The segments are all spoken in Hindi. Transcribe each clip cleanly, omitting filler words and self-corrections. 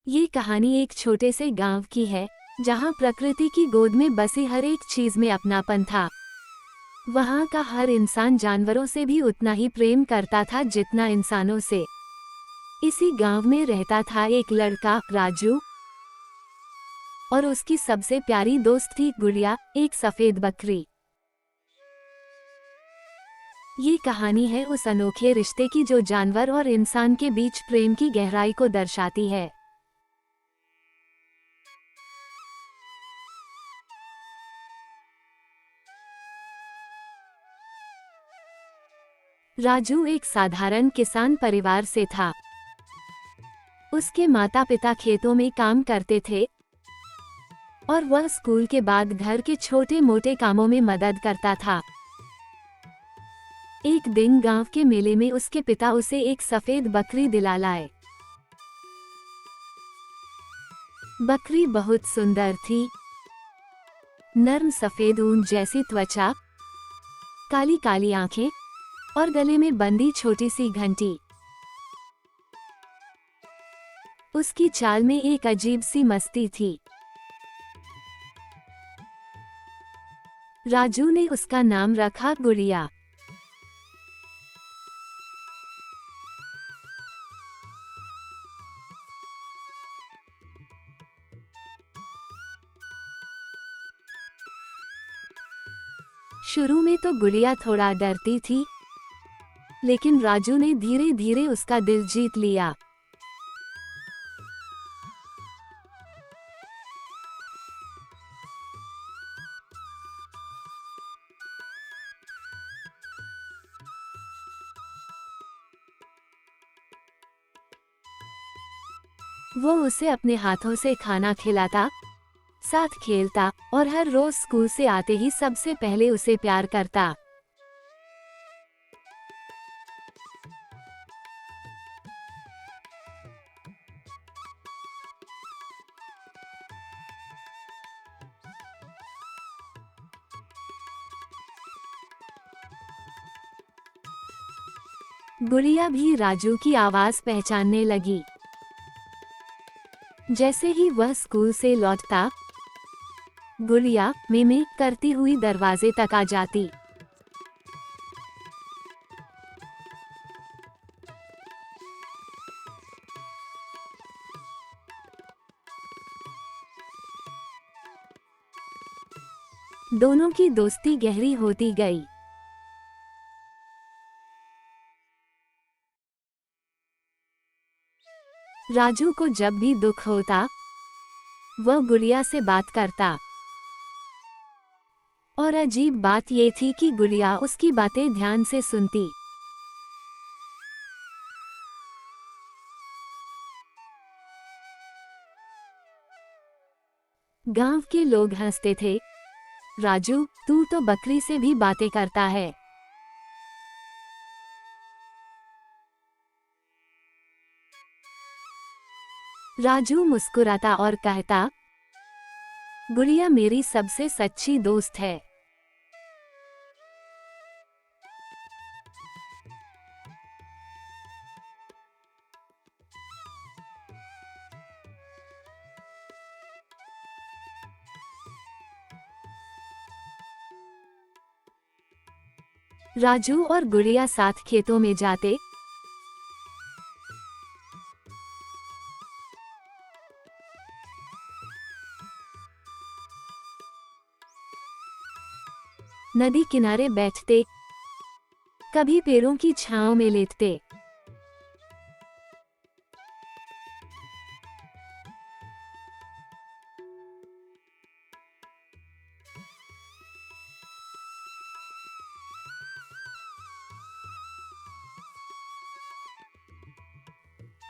ये कहानी एक छोटे से गांव की है, जहां प्रकृति की गोद में बसी हर एक चीज में अपनापन था। वहां का हर इंसान जानवरों से भी उतना ही प्रेम करता था जितना इंसानों से। इसी गांव में रहता था एक लड़का राजू, और उसकी सबसे प्यारी दोस्त थी गुड़िया, एक सफेद बकरी। ये कहानी है उस अनोखे रिश्ते की जो जानवर और इंसान के बीच प्रेम की गहराई को दर्शाती है। राजू एक साधारण किसान परिवार से था। उसके माता पिता खेतों में काम करते थे और वह स्कूल के बाद घर के छोटे मोटे कामों में मदद करता था। एक दिन गांव के मेले में उसके पिता उसे एक सफेद बकरी दिला लाए। बकरी बहुत सुंदर थी, नर्म सफेद ऊन जैसी त्वचा, काली काली आंखें और गले में बंधी छोटी सी घंटी। उसकी चाल में एक अजीब सी मस्ती थी। राजू ने उसका नाम रखा गुड़िया। शुरू में तो गुड़िया थोड़ा डरती थी, लेकिन राजू ने धीरे धीरे उसका दिल जीत लिया। वो उसे अपने हाथों से खाना खिलाता, साथ खेलता और हर रोज स्कूल से आते ही सबसे पहले उसे प्यार करता। गुड़िया भी राजू की आवाज पहचानने लगी। जैसे ही वह स्कूल से लौटता, गुड़िया में करती हुई दरवाजे तक आ जाती। दोनों की दोस्ती गहरी होती गई। राजू को जब भी दुख होता, वह गुड़िया से बात करता। और अजीब बात ये थी कि गुड़िया उसकी बातें ध्यान से सुनती। गांव के लोग हंसते थे, राजू तू तो बकरी से भी बातें करता है। राजू मुस्कुराता और कहता, गुड़िया मेरी सबसे सच्ची दोस्त है। राजू और गुड़िया साथ खेतों में जाते, नदी किनारे बैठते, कभी पेड़ों की छांव में लेटते।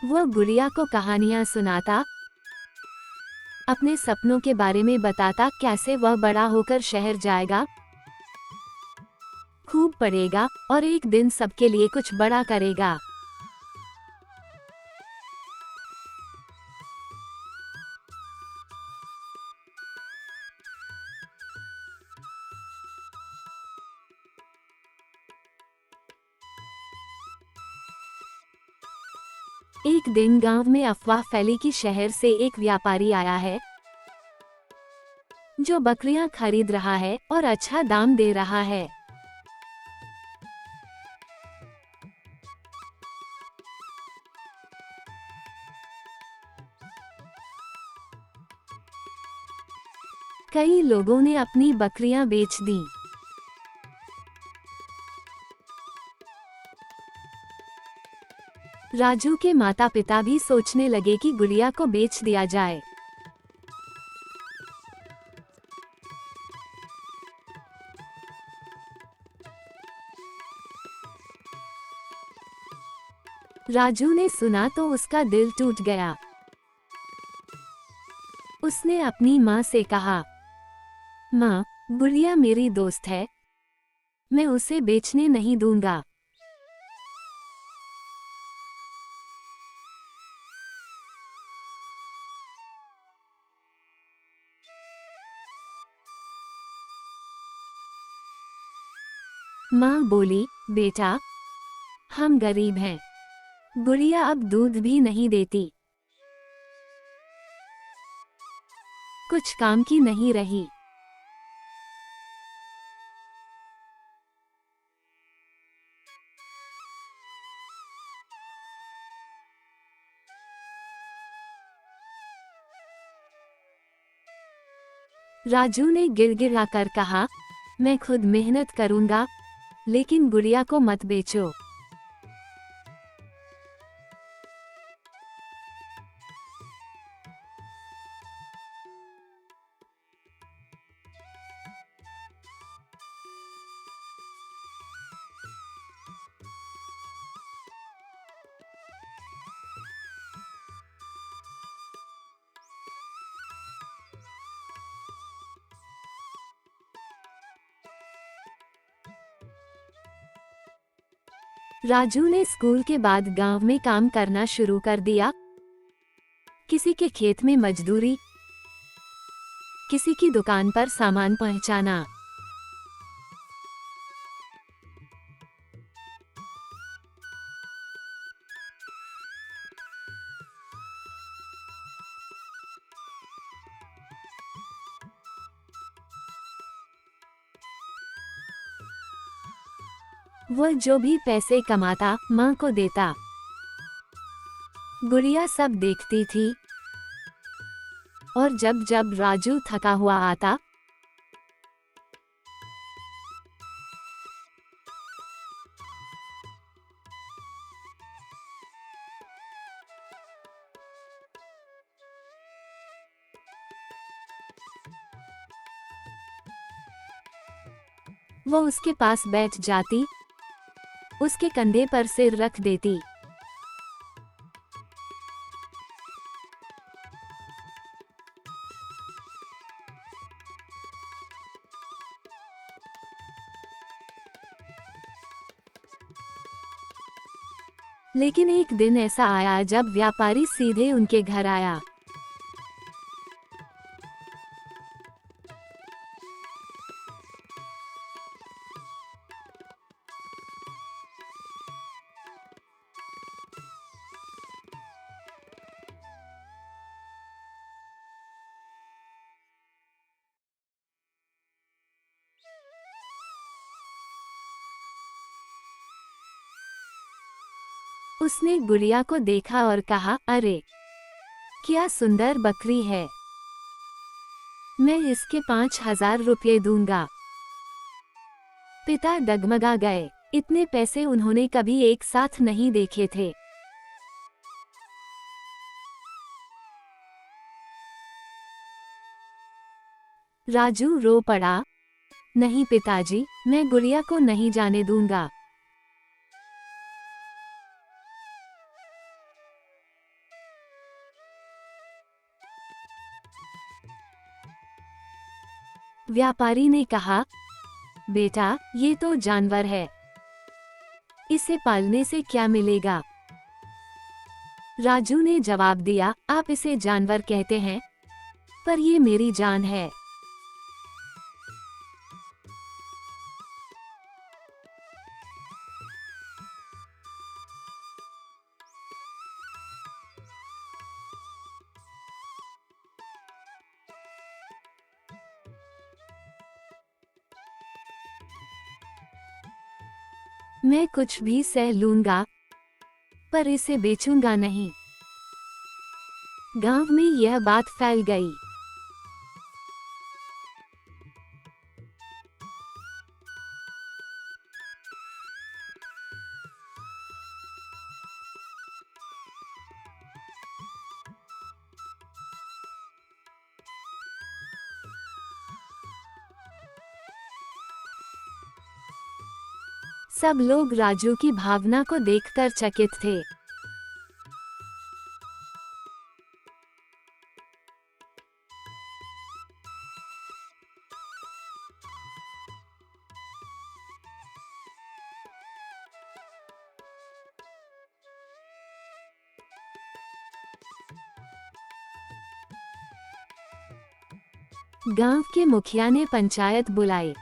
वह गुड़िया को कहानियां सुनाता, अपने सपनों के बारे में बताता, कैसे वह बड़ा होकर शहर जाएगा, खूब पढ़ेगा और एक दिन सबके लिए कुछ बड़ा करेगा। एक दिन गांव में अफवाह फैली कि शहर से एक व्यापारी आया है जो बकरियां खरीद रहा है और अच्छा दाम दे रहा है। कई लोगों ने अपनी बकरियां बेच दी। राजू के माता पिता भी सोचने लगे कि गुड़िया को बेच दिया जाए। राजू ने सुना तो उसका दिल टूट गया। उसने अपनी माँ से कहा, माँ, गुड़िया मेरी दोस्त है, मैं उसे बेचने नहीं दूंगा। माँ बोली, बेटा, हम गरीब हैं, गुड़िया अब दूध भी नहीं देती, कुछ काम की नहीं रही। राजू ने गिड़गिड़ा कर कहा, मैं खुद मेहनत करूंगा, लेकिन गुड़िया को मत बेचो। राजू ने स्कूल के बाद गांव में काम करना शुरू कर दिया। किसी के खेत में मजदूरी, किसी की दुकान पर सामान पहुंचाना। वह जो भी पैसे कमाता माँ को देता। गुड़िया सब देखती थी और जब जब राजू थका हुआ आता, वो उसके पास बैठ जाती, उसके कंधे पर सिर रख देती। लेकिन एक दिन ऐसा आया जब व्यापारी सीधे उनके घर आया। उसने गुड़िया को देखा और कहा, अरे, क्या सुंदर बकरी है, मैं इसके 5,000 रुपये दूंगा। पिता डगमगा गए, इतने पैसे उन्होंने कभी एक साथ नहीं देखे थे। राजू रो पड़ा, नहीं पिताजी, मैं गुड़िया को नहीं जाने दूंगा। व्यापारी ने कहा, बेटा, ये तो जानवर है, इसे पालने से क्या मिलेगा? राजू ने जवाब दिया, आप इसे जानवर कहते हैं, पर ये मेरी जान है। मैं कुछ भी सह लूंगा, पर इसे बेचूंगा नहीं। गांव में यह बात फैल गई। सब लोग राजू की भावना को देखकर चकित थे। गांव के मुखिया ने पंचायत बुलाई।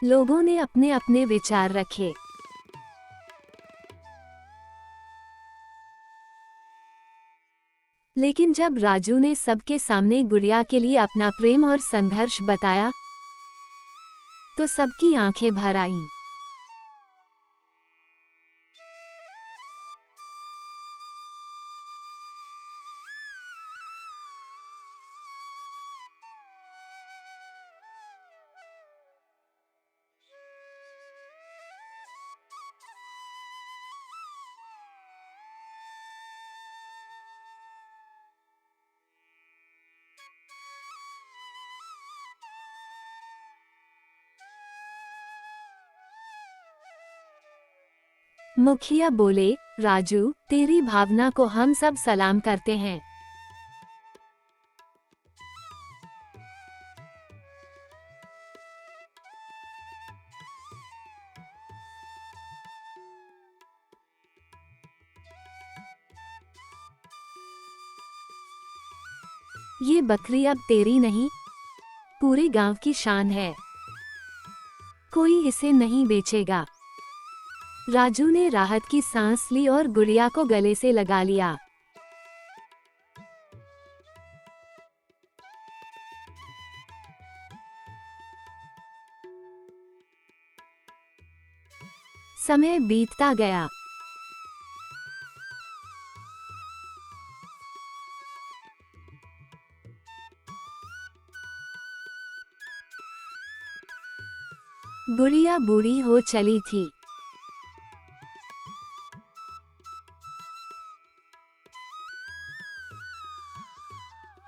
लोगों ने अपने अपने विचार रखे। लेकिन जब राजू ने सबके सामने गुड़िया के लिए अपना प्रेम और संघर्ष बताया, तो सबकी आंखें भर आईं। मुखिया बोले, राजू, तेरी भावना को हम सब सलाम करते हैं। ये बकरी अब तेरी नहीं, पूरे गांव की शान है। कोई इसे नहीं बेचेगा। राजू ने राहत की सांस ली और गुड़िया को गले से लगा लिया। समय बीतता गया। गुड़िया बूढ़ी हो चली थी।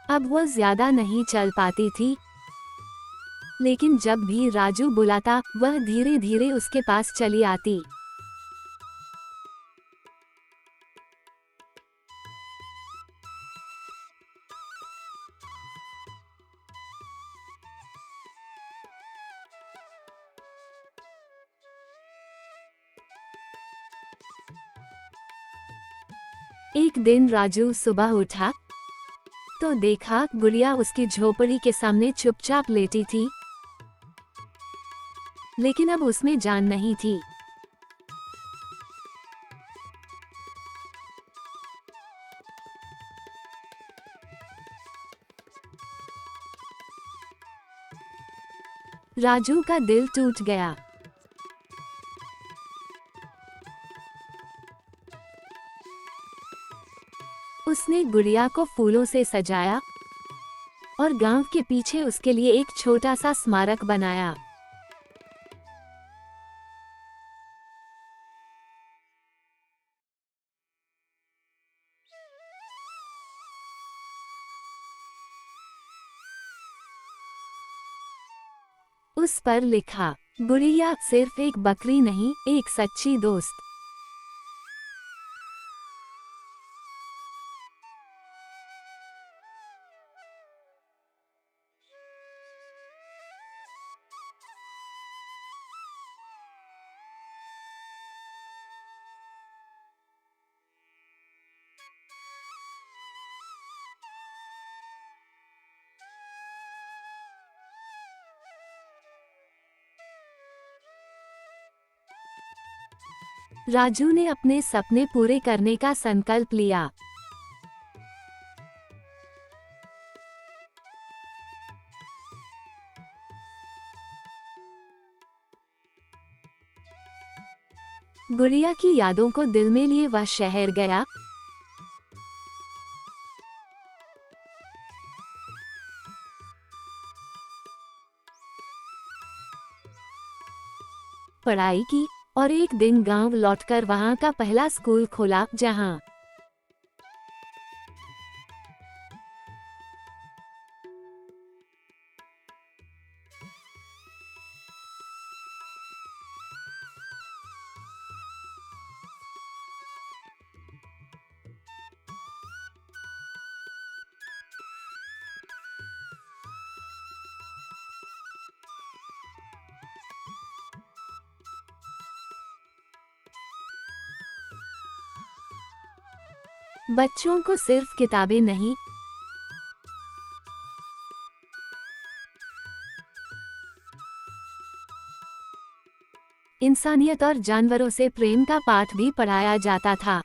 अब वो ज्यादा नहीं चल पाती थी, लेकिन जब भी राजू बुलाता, वह धीरे धीरे उसके पास चली आती। एक दिन राजू सुबह उठा तो देखा गुड़िया उसकी झोपड़ी के सामने चुपचाप लेटी थी, लेकिन अब उसमें जान नहीं थी। राजू का दिल टूट गया। उसने गुड़िया को फूलों से सजाया और गांव के पीछे उसके लिए एक छोटा सा स्मारक बनाया। उस पर लिखा, गुड़िया सिर्फ एक बकरी नहीं, एक सच्ची दोस्त। राजू ने अपने सपने पूरे करने का संकल्प लिया। गुड़िया की यादों को दिल में लिए वह शहर गया। पढ़ाई की और एक दिन गांव लौटकर वहां का पहला स्कूल खोला, जहां बच्चों को सिर्फ किताबें नहीं, इंसानियत और जानवरों से प्रेम का पाठ भी पढ़ाया जाता था।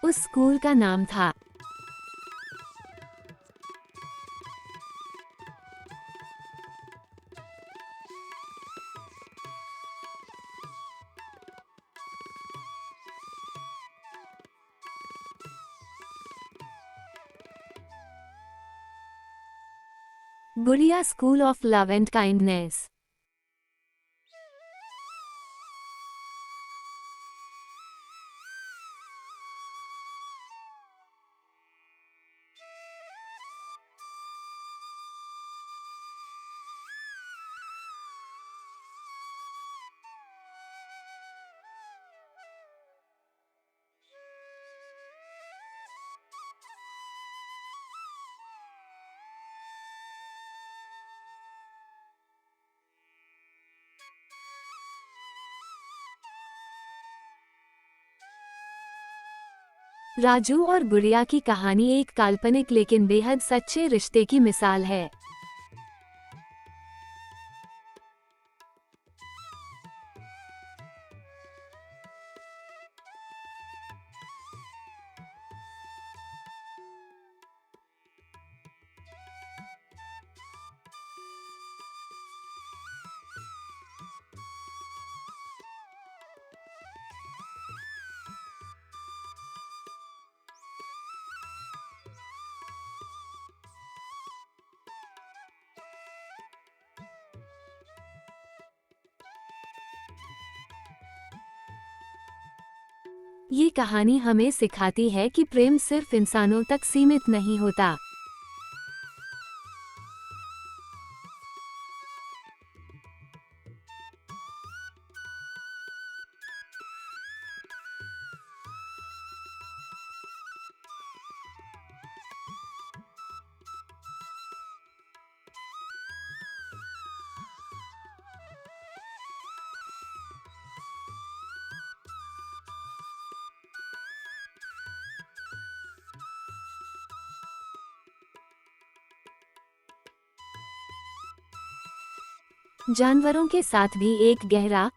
उस स्कूल का नाम था गुड़िया school of love and kindness. Raju और गुड़िया की कहानी एक काल्पनिक लेकिन बेहद सच्चे रिश्ते की मिसाल है। ये कहानी हमें सिखाती है कि प्रेम सिर्फ इंसानों तक सीमित नहीं होता। जानवरों के साथ भी एक गहरा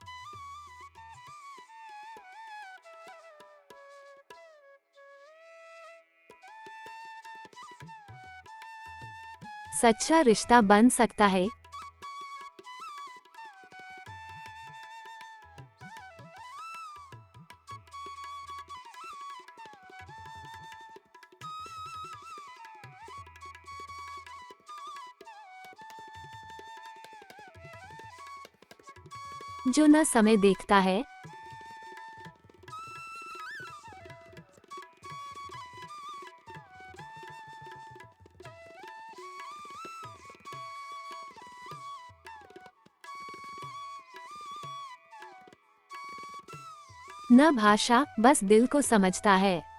सच्चा रिश्ता बन सकता है। जो न समय देखता है न भाषा, बस दिल को समझता है।